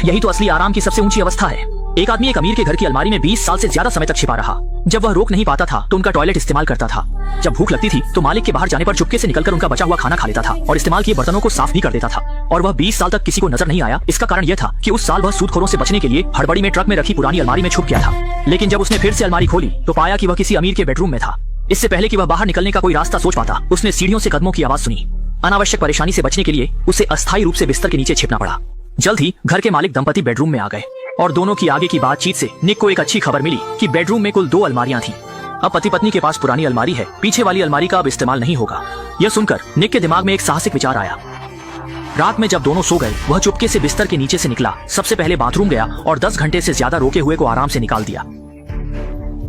यही तो असली आराम की सबसे ऊंची अवस्था है। एक आदमी एक अमीर के घर की अलमारी में 20 साल से ज्यादा समय तक छिपा रहा। जब वह रोक नहीं पाता था तो उनका टॉयलेट इस्तेमाल करता था। जब भूख लगती थी तो मालिक के बाहर जाने पर चुपके से निकलकर उनका बचा हुआ खाना खा लेता था और इस्तेमाल किए बर्तनों को साफ भी कर देता था। और वह 20 साल तक किसी को नजर नहीं आया। इसका कारण यह था कि उस साल वह सूदखोरों से बचने के लिए हड़बड़ी में ट्रक में रखी पुरानी अलमारी में छुप गया था। लेकिन जब उसने फिर से अलमारी खोली तो पाया कि वह किसी अमीर के बेडरूम में था। इससे पहले कि वह बाहर निकलने का कोई रास्ता सोच पाता, उसने सीढ़ियों से कदमों की आवाज सुनी। अनावश्यक परेशानी से बचने के लिए उसे अस्थायी रूप से बिस्तर के नीचे छिपना पड़ा। जल्द ही घर के मालिक दंपति बेडरूम में आ गए और दोनों की आगे की बातचीत से निक को एक अच्छी खबर मिली कि बेडरूम में कुल 2 अलमारियां थीं। अब पति पत्नी के पास पुरानी अलमारी है, पीछे वाली अलमारी का अब इस्तेमाल नहीं होगा। यह सुनकर निक के दिमाग में एक साहसिक विचार आया। रात में जब दोनों सो गए, वह चुपके से बिस्तर के नीचे से निकला। सबसे पहले बाथरूम गया और 10 घंटे से ज्यादा रोके हुए को आराम से निकाल दिया।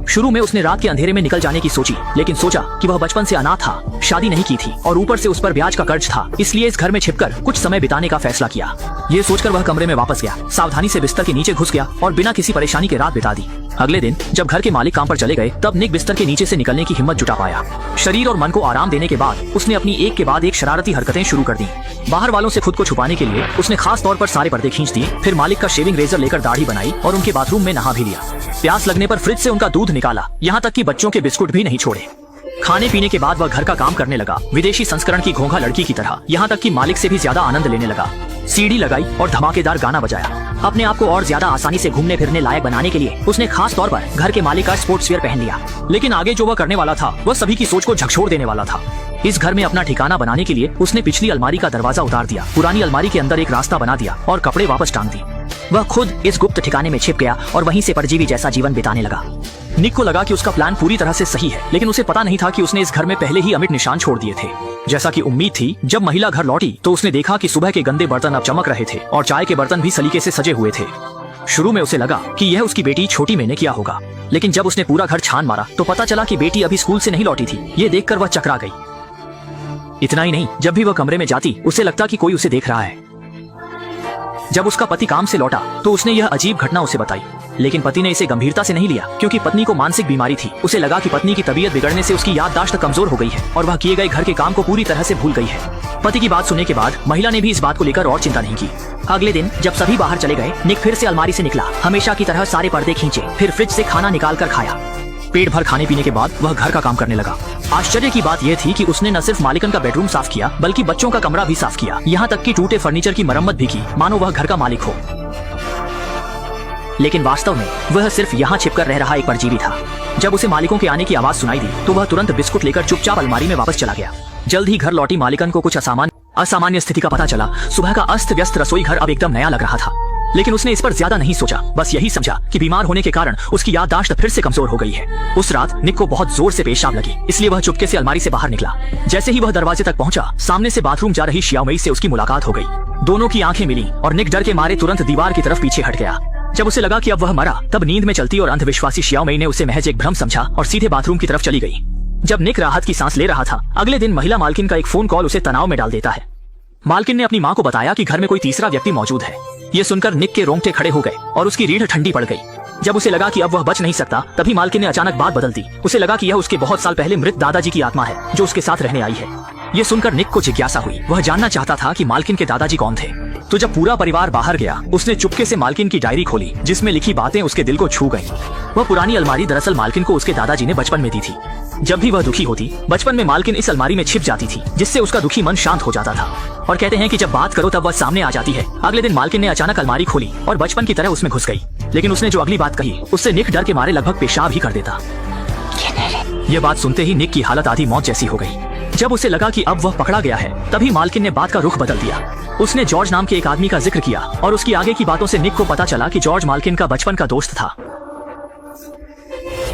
शुरू में उसने रात के अंधेरे में निकल जाने की सोची, लेकिन सोचा कि वह बचपन से अनाथ था, शादी नहीं की थी और ऊपर से उस पर ब्याज का कर्ज था। इसलिए इस घर में छिपकर कुछ समय बिताने का फैसला किया। ये सोचकर वह कमरे में वापस गया, सावधानी से बिस्तर के नीचे घुस गया और बिना किसी परेशानी के रात बिता दी। अगले दिन जब घर के मालिक काम पर चले गए, तब निक बिस्तर के नीचे से निकलने की हिम्मत जुटा पाया। शरीर और मन को आराम देने के बाद उसने अपनी एक के बाद एक शरारती हरकतें शुरू कर दी। बाहर वालों से खुद को छुपाने के लिए उसने खास तौर पर सारे पर्दे खींच दिए। फिर मालिक का शेविंग रेजर लेकर दाढ़ी बनाई और उनके बाथरूम में नहा भी लिया। प्यास लगने पर फ्रिज से उनका दूध निकाला, यहाँ तक कि बच्चों के बिस्कुट भी नहीं छोड़े। खाने पीने के बाद वह घर का काम करने लगा, विदेशी संस्करण की घोंघा लड़की की तरह। यहाँ तक कि मालिक से भी ज्यादा आनंद लेने लगा। सीडी लगाई और धमाकेदार गाना बजाया। अपने आप को और ज्यादा आसानी से घूमने फिरने लायक बनाने के लिए उसने खास तौर पर घर के मालिक का स्पोर्ट्स वियर पहन लिया। लेकिन आगे जो वह करने वाला था वह सभी की सोच को झकझोर देने वाला था। इस घर में अपना ठिकाना बनाने के लिए उसने पिछली अलमारी का दरवाजा उतार दिया, पुरानी अलमारी के अंदर एक रास्ता बना दिया और कपड़े वापस टांग दी। वह खुद इस गुप्त ठिकाने में छिप गया और वहीं से परजीवी जैसा जीवन बिताने लगा। निक को लगा कि उसका प्लान पूरी तरह से सही है, लेकिन उसे पता नहीं था कि उसने इस घर में पहले ही अमिट निशान छोड़ दिए थे। जैसा कि उम्मीद थी, जब महिला घर लौटी तो उसने देखा कि सुबह के गंदे बर्तन अब चमक रहे थे और चाय के बर्तन भी सलीके से सजे हुए थे। शुरू में उसे लगा कि यह उसकी बेटी छोटी मैंने किया होगा, लेकिन जब उसने पूरा घर छान मारा तो पता चला कि बेटी अभी स्कूल से नहीं लौटी थी। ये देखकर वह चकरा गई। इतना ही नहीं, जब भी वह कमरे में जाती उसे लगता कि कोई उसे देख रहा है। जब उसका पति काम से लौटा तो उसने यह अजीब घटना उसे बताई, लेकिन पति ने इसे गंभीरता से नहीं लिया, क्योंकि पत्नी को मानसिक बीमारी थी। उसे लगा कि पत्नी की तबीयत बिगड़ने से उसकी याददाश्त कमजोर हो गई है और वह किए गए घर के काम को पूरी तरह से भूल गई है। पति की बात सुनने के बाद महिला ने भी इस बात को लेकर और चिंता नहीं की। अगले दिन जब सभी बाहर चले गए, निक फिर से अलमारी से निकला, हमेशा की तरह सारे पर्दे खींचे, फिर फ्रिज से खाना निकाल कर खाया। पेट भर खाने पीने के बाद वह घर का काम करने लगा। आश्चर्य की बात यह थी कि उसने न सिर्फ मालिकन का बेडरूम साफ किया, बल्कि बच्चों का कमरा भी साफ किया, यहाँ तक कि टूटे फर्नीचर की मरम्मत भी की, मानो वह घर का मालिक हो। लेकिन वास्तव में वह सिर्फ यहाँ छिपकर रह रहा एक परजीवी था। जब उसे मालिकों के आने की आवाज सुनाई दी तो वह तुरंत बिस्कुट लेकर चुपचाप अलमारी में वापस चला गया। जल्द ही घर लौटी मालिकन को कुछ असामान्य स्थिति का पता चला। सुबह का अस्त व्यस्त रसोई घर अब एकदम नया लग रहा था, लेकिन उसने इस पर ज्यादा नहीं सोचा। बस यही समझा कि बीमार होने के कारण उसकी याददाश्त फिर से कमजोर हो गई है। उस रात निक को बहुत जोर से पेशाब लगी, इसलिए वह चुपके से अलमारी से बाहर निकला। जैसे ही वह दरवाजे तक पहुंचा, सामने से बाथरूम जा रही शियाओमई से उसकी मुलाकात हो गई। दोनों की आंखें मिली और निक डर के मारे तुरंत दीवार की तरफ पीछे हट गया। जब उसे लगा कि अब वह मरा, तब नींद में चलती और अंधविश्वासी शियाओमई ने उसे महज एक भ्रम समझा और सीधे बाथरूम की तरफ चली गई। जब निक राहत की सांस ले रहा था, अगले दिन महिला मालकिन का एक फोन कॉल उसे तनाव में डाल देता है। मालकिन ने अपनी माँ को बताया कि घर में कोई तीसरा व्यक्ति मौजूद है। ये सुनकर निक के रोंगटे खड़े हो गए और उसकी रीढ़ ठंडी पड़ गई। जब उसे लगा कि अब वह बच नहीं सकता, तभी मालकिन ने अचानक बात बदल दी। उसे लगा कि यह उसके बहुत साल पहले मृत दादाजी की आत्मा है जो उसके साथ रहने आई है। ये सुनकर निक को जिज्ञासा हुई। वह जानना चाहता था कि मालकिन के दादाजी कौन थे। तो जब पूरा परिवार बाहर गया, उसने चुपके से मालकिन की डायरी खोली, जिसमें लिखी बातें उसके दिल को छू गईं। वह पुरानी अलमारी दरअसल मालकिन को उसके दादाजी ने बचपन में दी थी। जब भी वह दुखी होती, बचपन में मालकिन इस अलमारी में छिप जाती थी, जिससे उसका दुखी मन शांत हो जाता था। और कहते हैं कि जब बात करो तब वह सामने आ जाती है। अगले दिन मालकिन ने अचानक अलमारी खोली और बचपन की तरह उसमें घुस गई। लेकिन उसने जो अगली बात कही, उससे निक डर के मारे लगभग पेशाब ही कर देता। यह बात सुनते ही निक की हालत आधी मौत जैसी हो गई। जब उसे लगा कि अब वह पकड़ा गया है, तभी मालकिन ने बात का रुख बदल दिया। उसने जॉर्ज नाम के एक आदमी का जिक्र किया और उसकी आगे की बातों से निक को पता चला कि जॉर्ज मालकिन का बचपन का दोस्त था।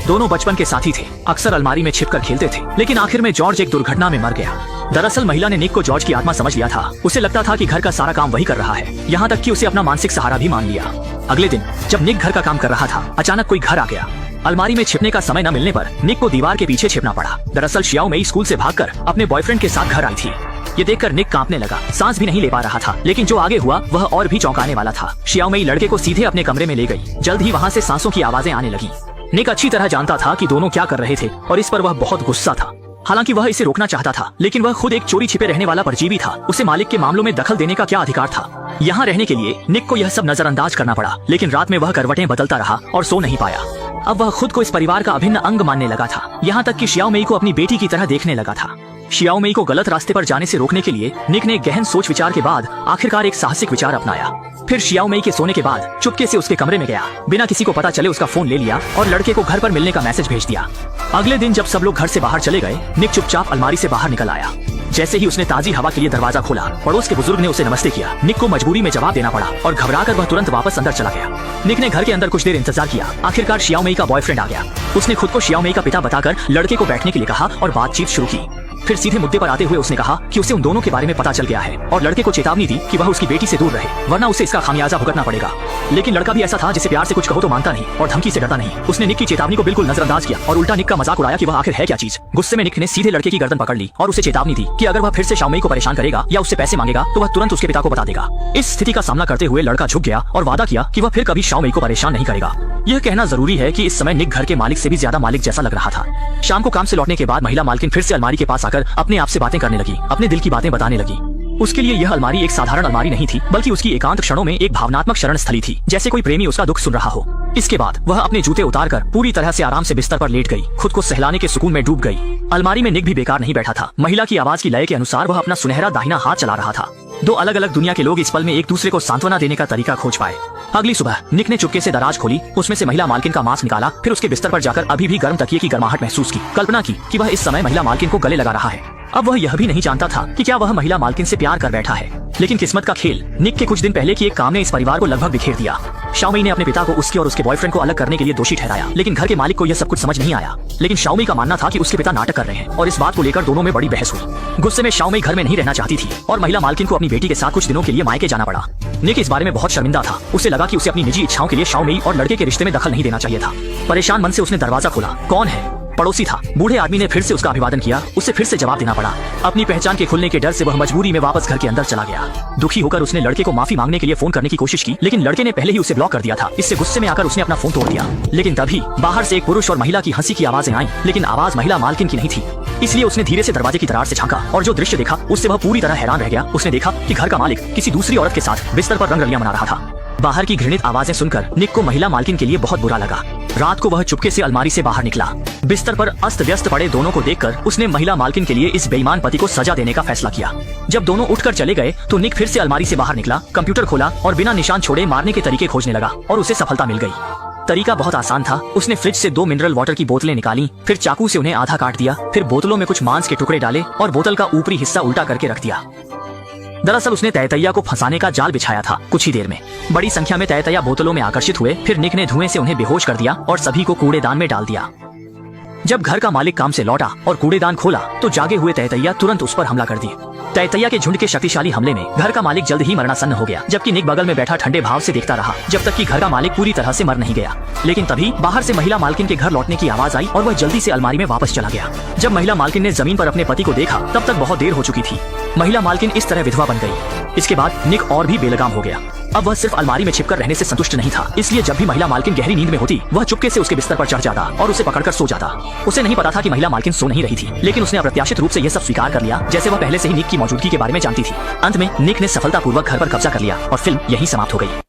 दोनों बचपन के साथी थे, अक्सर अलमारी में छिपकर खेलते थे, लेकिन आखिर में जॉर्ज एक दुर्घटना में मर गया। दरअसल महिला ने निक को जॉर्ज की आत्मा समझ लिया था। उसे लगता था कि घर का सारा काम वही कर रहा है, यहाँ तक कि उसे अपना मानसिक सहारा भी मान लिया। अगले दिन जब निक घर का काम कर रहा था, अचानक कोई घर आ गया। अलमारी में छिपने का समय न मिलने पर निक को दीवार के पीछे छिपना पड़ा। दरअसल शियाओमई स्कूल से भागकर अपने बॉयफ्रेंड के साथ घर आई थी। ये देखकर निक कांपने लगा, सांस भी नहीं ले पा रहा था। लेकिन जो आगे हुआ वह और भी चौंकाने वाला था। शियाओमई लड़के को सीधे अपने कमरे में ले गई। जल्द ही वहाँ से सांसों की आवाजें आने लगी। निक अच्छी तरह जानता था कि दोनों क्या कर रहे थे और इस पर वह बहुत गुस्सा था। हालांकि वह इसे रोकना चाहता था, लेकिन वह खुद एक चोरी छिपे रहने वाला परजीवी था। उसे मालिक के मामलों में दखल देने का क्या अधिकार था। यहाँ रहने के लिए निक को यह सब नजरअंदाज करना पड़ा, लेकिन रात में वह करवटें बदलता रहा और सो नहीं पाया। अब वह खुद को इस परिवार का अभिन्न अंग मानने लगा था, यहाँ तक कि शियाओ मेई को अपनी बेटी की तरह देखने लगा था। शियाओ मेई को गलत रास्ते पर जाने से रोकने के लिए निक ने गहन सोच विचार के बाद आखिरकार एक साहसिक विचार अपनाया। फिर शियाओ मेई के सोने के बाद चुपके से उसके कमरे में गया, बिना किसी को पता चले उसका फोन ले लिया और लड़के को घर पर मिलने का मैसेज भेज दिया। अगले दिन जब सब लोग घर से बाहर चले गए, निक चुपचाप अलमारी से बाहर निकल आया। जैसे ही उसने ताजी हवा के लिए दरवाजा खोला, पड़ोस के बुजुर्ग ने उसे नमस्ते किया। निक को मजबूरी में जवाब देना पड़ा और घबराकर वह तुरंत वापस अंदर चला गया। निक ने घर के अंदर कुछ देर इंतजार किया। आखिरकार शियाओ मेई का बॉयफ्रेंड आ गया। उसने खुद को शियाओ मेई का पिता बताकर लड़के को बैठने के लिए कहा और बातचीत शुरू की। फिर सीधे मुद्दे पर आते हुए उसने कहा कि उसे उन दोनों के बारे में पता चल गया है और लड़के को चेतावनी दी कि वह उसकी बेटी से दूर रहे, वरना उसे इसका खामियाजा भुगतना पड़ेगा। लेकिन लड़का भी ऐसा था जिसे प्यार से कुछ कहो तो मानता नहीं और धमकी से डरता नहीं। उसने निक की चेतावनी को बिल्कुल नजरअंदाज किया और उल्टा निक का मजाक उड़ाया कि वह आखिर है क्या चीज। गुस्से में निक ने सीधे लड़के की गर्दन पकड़ ली और उसे चेतावनी दी कि अगर वह फिर से शियाओ मेई को परेशान करेगा या उससे पैसे मांगेगा तो वह तुरंत उसके पिता को बता देगा। इस स्थिति का सामना करते हुए लड़का झुक गया और वादा किया कि वह फिर कभी शियाओ मेई को परेशान नहीं करेगा। यह कहना जरूरी है कि इस समय निक घर के मालिक से भी ज्यादा मालिक जैसा लग रहा था। शाम को काम से लौटने के बाद महिला मालकिन फिर से अलमारी के पास आकर अपने आप से बातें करने लगी, अपने दिल की बातें बताने लगी। उसके लिए यह अलमारी एक साधारण अलमारी नहीं थी, बल्कि उसकी एकांत क्षणों में एक भावनात्मक शरण स्थली थी, जैसे कोई प्रेमी उसका दुख सुन रहा हो। इसके बाद वह अपने जूते उतारकर पूरी तरह से आराम से बिस्तर पर लेट गई, खुद को सहलाने के सुकून में डूब गई। अलमारी में निक भी बेकार नहीं बैठा था। महिला की आवाज की लय के अनुसार वह अपना सुनहरा दाहिना हाथ चला रहा था। दो अलग अलग दुनिया के लोग इस पल में एक दूसरे को सांत्वना देने का तरीका खोज पाए। अगली सुबह निक ने चुपके से दराज खोली, उसमें से महिला मालकिन का मास्क निकाला, फिर उसके बिस्तर पर जाकर अभी भी गर्म तकिए की गर्माहट महसूस की। कल्पना की कि वह इस समय महिला मालकिन को गले लगा रहा है। अब वह यह भी नहीं जानता था कि क्या वह महिला मालकिन से प्यार कर बैठा है। लेकिन किस्मत का खेल, निक के कुछ दिन पहले की एक काम ने इस परिवार को लगभग बिखेर दिया। शियाओ मेई ने अपने पिता को उसके और उसके बॉयफ्रेंड को अलग करने के लिए दोषी ठहराया, लेकिन घर के मालिक को यह सब कुछ समझ नहीं आया। लेकिन शियाओ मेई का मानना था कि उसके पिता नाटक कर रहे हैं और इस बात को लेकर दोनों में बड़ी बहस हुई। गुस्से में शियाओ मेई घर में नहीं रहना चाहती थी और महिला मालकिन को अपनी बेटी के साथ कुछ दिनों के लिए मायके जाना पड़ा। निक इस बारे में बहुत शर्मिंदा था। उसे लगा कि उसे अपनी निजी इच्छाओं के लिए शियाओ मेई और लड़के के रिश्ते में दखल नहीं देना चाहिए था। परेशान मन से उसने दरवाजा खोला। कौन है? पड़ोसी था। बूढ़े आदमी ने फिर से उसका अभिवादन किया। उसे फिर से जवाब देना पड़ा। अपनी पहचान के खुलने के डर से वह मजबूरी में वापस घर के अंदर चला गया। दुखी होकर उसने लड़के को माफी मांगने के लिए फोन करने की कोशिश की, लेकिन लड़के ने पहले ही उसे ब्लॉक कर दिया था। इससे गुस्से में आकर उसने अपना फोन तोड़ दिया। लेकिन तभी बाहर से एक पुरुष और महिला की हंसी की आवाजें आईं, लेकिन आवाज महिला मालकिन की नहीं थी। इसलिए उसने धीरे से दरवाजे की दरार से झांका और जो दृश्य देखा उससे वह पूरी तरह हैरान रह गया। उसने देखा कि घर का मालिक किसी दूसरी औरत के साथ बिस्तर पर रंगरलियां मना रहा था। बाहर की घृणित आवाजें सुनकर निक को महिला मालकिन के लिए बहुत बुरा लगा। रात को वह चुपके से अलमारी से बाहर निकला। बिस्तर पर अस्त व्यस्त पड़े दोनों को देखकर उसने महिला मालकिन के लिए इस बेईमान पति को सजा देने का फैसला किया। जब दोनों उठकर चले गए तो निक फिर से अलमारी से बाहर निकला, कंप्यूटर खोला और बिना निशान छोड़े मारने के तरीके खोजने लगा और उसे सफलता मिल गई। तरीका बहुत आसान था। उसने फ्रिज से 2 मिनरल वाटर की बोतलें निकाली, फिर चाकू से उन्हें आधा काट दिया, फिर बोतलों में कुछ मांस के टुकड़े डाले और बोतल का ऊपरी हिस्सा उल्टा करके रख दिया। दरअसल उसने तैतैया को फंसाने का जाल बिछाया था। कुछ ही देर में बड़ी संख्या में तैतैया बोतलों में आकर्षित हुए। फिर निक ने धुएं से उन्हें बेहोश कर दिया और सभी को कूड़ेदान में डाल दिया। जब घर का मालिक काम से लौटा और कूड़ेदान खोला तो जागे हुए तैतैया तुरंत उस पर हमला कर दिए। तैतैया के झुंड के शक्तिशाली हमले में घर का मालिक जल्द ही मरणासन्न हो गया, जबकि निक बगल में बैठा ठंडे भाव से देखता रहा जब तक कि घर का मालिक पूरी तरह से मर नहीं गया। लेकिन तभी बाहर से महिला मालकिन के घर लौटने की आवाज आई और वह जल्दी से अलमारी में वापस चला गया। जब महिला मालकिन ने जमीन पर अपने पति को देखा तब तक बहुत देर हो चुकी थी। महिला मालकिन इस तरह विधवा बन गई। इसके बाद निक और भी बेलगाम हो गया। अब वह सिर्फ अलमारी में छिपकर रहने से संतुष्ट नहीं था, इसलिए जब भी महिला मालकिन गहरी नींद में होती वह चुपके से उसके बिस्तर पर चढ़ जाता और उसे पकड़कर सो जाता। उसे नहीं पता था कि महिला मालकिन सो नहीं रही थी, लेकिन उसने अप्रत्याशित रूप से यह सब स्वीकार कर लिया, जैसे वह पहले से ही निक की मौजूदगी के बारे में जानती थी। अंत में निक ने सफलतापूर्वक घर पर कब्जा कर लिया और फिल्म यहीं समाप्त हो गई।